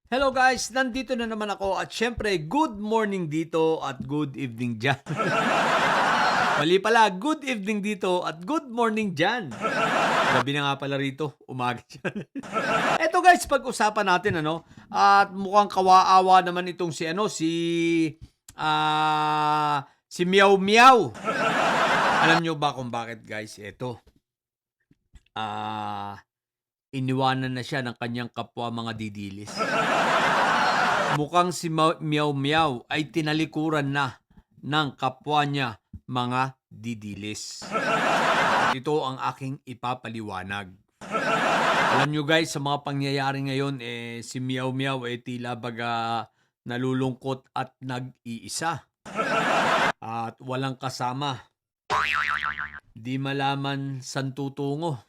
Hello guys, nandito na naman ako at syempre good morning dito at good evening dyan. Mali pala, good evening dito at good morning dyan. Gabi na nga pala rito, umaga dyan. Eto guys, pag-usapan natin at mukhang kawaawa naman itong si Meow Meow. Alam nyo ba kung bakit guys? Eto, iniwanan na siya ng kanyang kapwa mga didilis. Mukhang si Meow Meow ay tinalikuran na ng kapwa niya mga didilis. At ito ang aking ipapaliwanag. Alam nyo guys, sa mga pangyayari ngayon, si Meow Meow tila baga nalulungkot at nag-iisa. At walang kasama. Di malaman saan tutungo.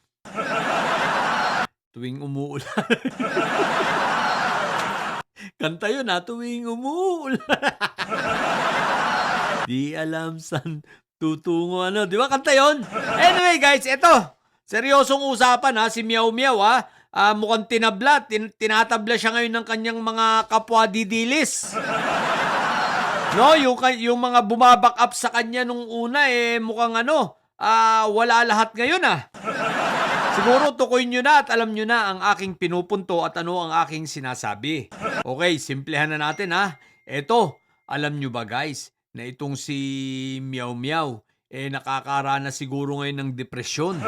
Tuwing umuulan. Kanta yun tuwing umuulan. Di alam saan tutungo di ba kanta yun? Anyway guys, eto. Seryosong usapan si Meow Meow mukhang tinatabla siya ngayon ng kanyang mga kapwa didilis. No, yung mga bumaback up sa kanya nung una mukhang wala lahat ngayon Siguro tukoy nyo na at alam nyo na ang aking pinupunto at ano ang aking sinasabi. Okay, simplehan na natin Eto, alam nyo ba guys, na itong si Meow Meow, nakakaranas siguro ngayon ng depresyon.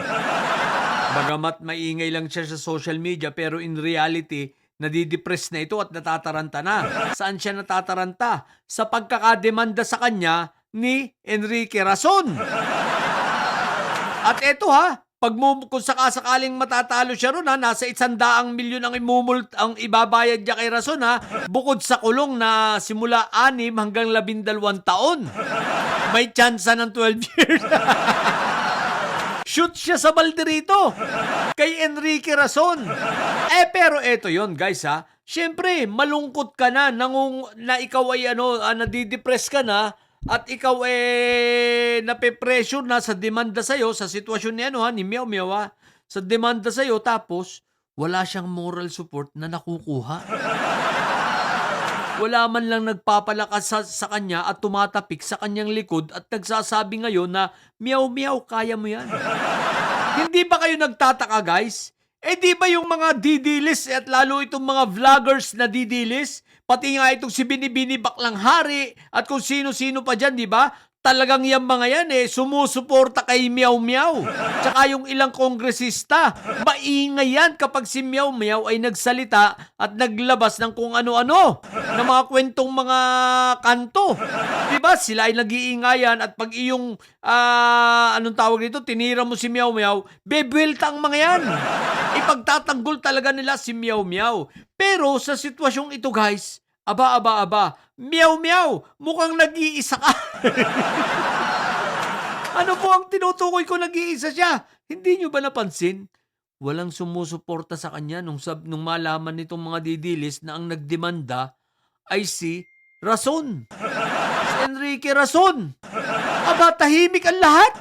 Bagamat maingay lang siya sa social media pero in reality, nadidepress na ito at natataranta na. Saan siya natataranta? Sa pagkakademanda sa kanya ni Enrique Razon. At eto kung sakasakaling matatalo siya ron nasa 100 milyon ang ibabayad niya kay Razon bukod sa kulong na simula 6 hanggang 12 taon. May tsansa ng 12 years. Shoot siya sa balde rito kay Enrique Razon. Pero eto yon guys Siyempre, malungkot ka na ikaw ay nadidepress ka na at ikaw nape-pressure na sa demanda sa'yo, sa sitwasyon ni Meow Meow sa demanda sa'yo, tapos wala siyang moral support na nakukuha. Wala man lang nagpapalakas sa kanya at tumatapik sa kanyang likod at nagsasabi ngayon na, Meow Meow, kaya mo yan. Hindi ba kayo nagtataka guys? Di ba yung mga didilis at lalo itong mga vloggers na didilis, pati nga itong si Binibini Baklang Hari at kung sino-sino pa dyan, di ba? Talagang yung mga yan sumusuporta kay Meow Meow. Tsaka yung ilang kongresista, maingay yan kapag si Meow Meow ay nagsalita at naglabas ng kung ano-ano, ng mga kwentong mga kanto. Di ba? Sila ay nag-iingayan at pag iyong, anong tawag dito, tinira mo si Meow Meow, bebwelta ang mga yan. Ipagtatanggol talaga nila si Meow Meow. Pero sa sitwasyong ito guys, aba, Meow Meow, mukhang nag-iisa ka. Ano po ang tinutukoy ko nag-iisa siya? Hindi nyo ba napansin? Walang sumusuporta sa kanya nung malaman nitong mga didilis na ang nagdemanda ay si Razon. Si Enrique Razon. Aba, tahimik ang lahat.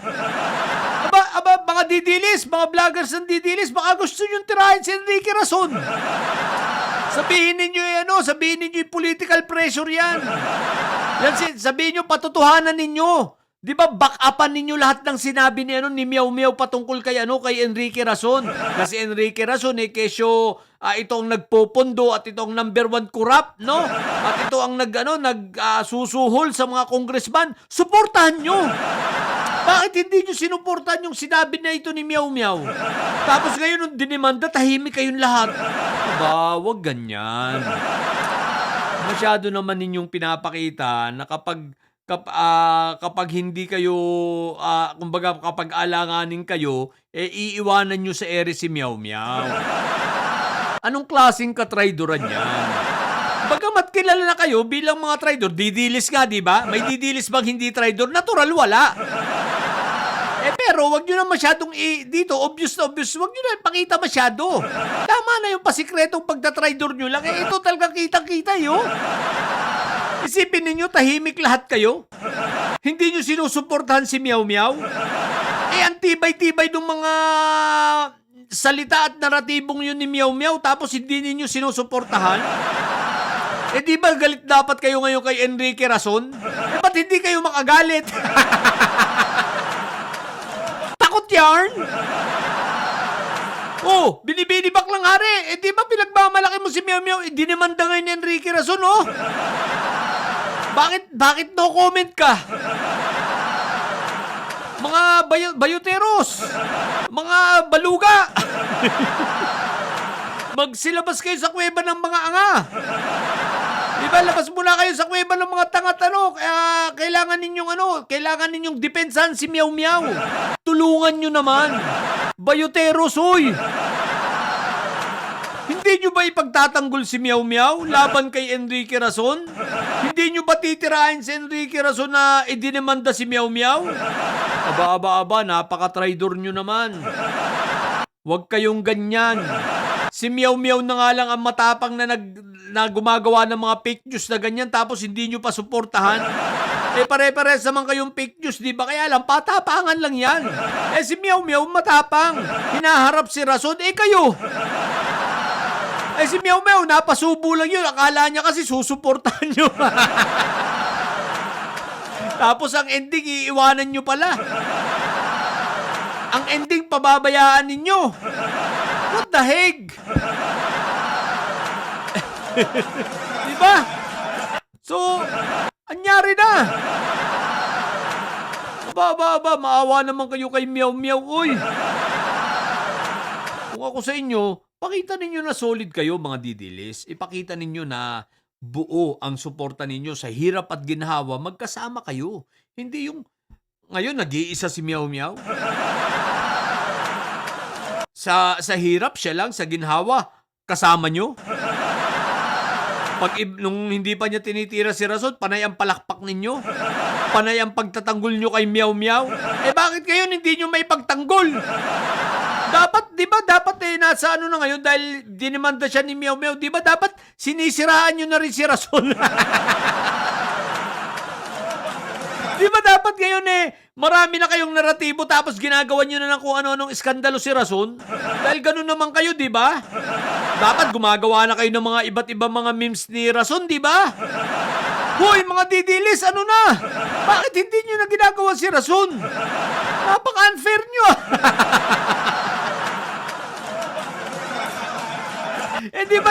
Aba, mga didilis, mga vloggers ng didilis, baka gusto nyo tirahin si Enrique Razon. Sabihin ninyo sabihin ninyo yung political pressure yan. Sabihin nyo, patotohanan ninyo. Di ba, back-upan ninyo lahat ng sinabi ni Meow Meow patungkol kay Enrique Razon. Na si Enrique Razon, kesyo itong nagpopondo at itong number 1 corrupt, no? At ito ang nagsusuhol sa mga congressman. Suportahan nyo. Bakit hindi nyo sinuportahan yung sinabi na ito ni Meow Meow? Tapos ngayon, nung dinimanda, tahimik kayong lahat. Aba, wag ganyan. Masyado naman ninyong pinapakita na kapag hindi kayo, kumbaga kapag alanganin kayo, iiwanan nyo sa ere si Meow Meow. Anong klaseng katraidoran yan? Bagamat kilala na kayo bilang mga traidor, didilis nga, di ba? May didilis bang hindi traidor? Natural, wala. Pero wag nyo na masyadong dito, obvious na obvious, wag nyo na ipakita masyado. Tama na yung pasikretong pagtatraidor nyo lang. Ito talagang kitang-kita Isipin ninyo, tahimik lahat kayo. Hindi nyo sinusuportahan si Meow Meow. Ang tibay-tibay ng mga salita at naratibong yun ni Meow Meow tapos hindi ninyo sinusuportahan. Eh di ba galit dapat kayo ngayon kay Enrique Rason? Eh ba't hindi kayo makagalit? Takot yarn? Oh, binibinibak lang hari. Eh di ba pinagmamalaki mo si Meow Meow? Eh dinimanda ngayon ni Enrique Rason, oh. Bakit no comment ka? Mga bayoteros, mga baluga. Magsilabas kayo sa kuweba ng mga anga. Diba, labas muna kayo sa kuweba ng mga tangat kaya kailangan ninyong depensahan si Meow Meow. Tulungan nyo naman. Bayoteros, hoy. Hindi nyo ba ipagtatanggol si Meow Meow laban kay Enrique Rason? Hindi nyo ba titirahin si Enrique Rason na idinemanda si Meow Meow? Aba, napaka-traidor nyo naman. Huwag kayong ganyan. Si Meow Meow na nga lang ang matapang na gumagawa ng mga fake news na ganyan tapos hindi nyo pa suportahan. Eh pare-pares naman kayong fake news, di ba? Kaya lang, patapangan lang yan. Eh si Meow Meow matapang. Hinaharap si Rason, eh kayo. Eh si Meow Meow, napasubo lang yun. Akala niya kasi susuportahan nyo. Tapos ang ending, iiwanan nyo pala. Ang ending, pababayaan ninyo. What the heck? Diba? So, anyari na. Maawa naman kayo kay Meow Meow, uy. Kung ako sa inyo, pakita ninyo na solid kayo, mga didilis. Ipakita ninyo na buo ang suporta ninyo sa hirap at ginhawa, magkasama kayo. Hindi yung ngayon nag-iisa si Meow Meow. Sa hirap siya lang, sa ginhawa kasama nyo. Nung hindi pa niya tinitira si Rason, panay ang palakpak ninyo. Panay ang pagtatanggol nyo kay Meow Meow. Eh bakit kayo hindi nyo may pagtanggol? Dapat, di ba, nasa na ngayon dahil dinimanda siya ni Meow Meow, di ba dapat sinisiraan nyo na rin si Rason? Di ba dapat ngayon marami na kayong naratibo tapos ginagawa nyo na lang kung ano-anong iskandalo si Rason? Dahil ganun naman kayo, di ba? Dapat gumagawa na kayo ng mga iba't ibang mga memes ni Rason, di ba? Hoy, mga didilis, ano na? Bakit hindi nyo na ginagawa si Rason? Napaka-unfair nyo. Eh di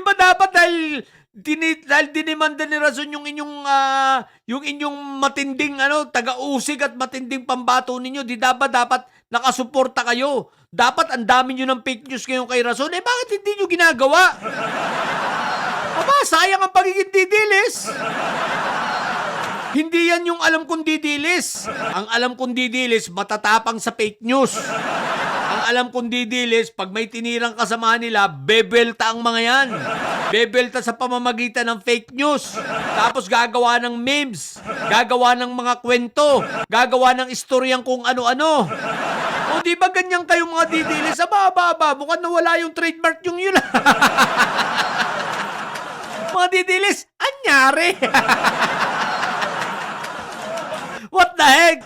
ba dapat dahil dinimanda ni Rason yung inyong matinding taga-usig at matinding pambato ninyo, di dapat nakasuporta kayo. Dapat ang dami nyo ng fake news ngayon kay Rason. Eh bakit hindi nyo ginagawa? Aba, sayang ang pagiging didilis. Hindi yan yung alam kong didilis. Ang alam kong didilis, matatapang sa fake news. Ang alam kong didilis, pag may tinirang kasama nila, bebelta ang mga yan. Bebelta sa pamamagitan ng fake news. Tapos gagawa ng memes, gagawa ng mga kwento, gagawa ng istoryang kung ano-ano. O di ba ganyan kayo mga didilis? Aba, mukhang nawala yung trademark yung yun. Mga didilis, anyari. What the heck?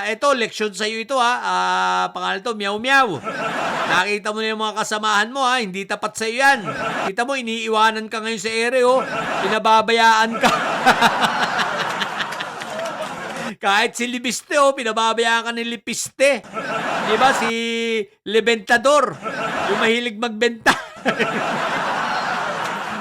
Ito, leksyon sa'yo ito, pangalan to, Meow Meow. Nakita mo na yung mga kasamahan mo, hindi tapat sa'yo yan. Kita mo, iniiwanan ka ngayon sa ere, pinababayaan ka. Kahit si Libiste, pinababayaan ka ni Lipiste. Diba, si Lebentador, yung mahilig magbenta.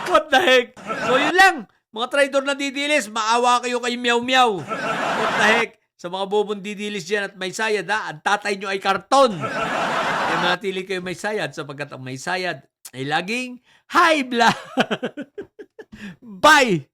What the heck? So, yun lang. Mga traidor na didilis, maawa kayo kay Meow Meow. What the heck? Sa mga bobong didilis dyan at may sayad, ang tatay nyo ay karton. Kaya manatili kayo may sayad sapagkat ang may sayad ay laging high blood. Bye!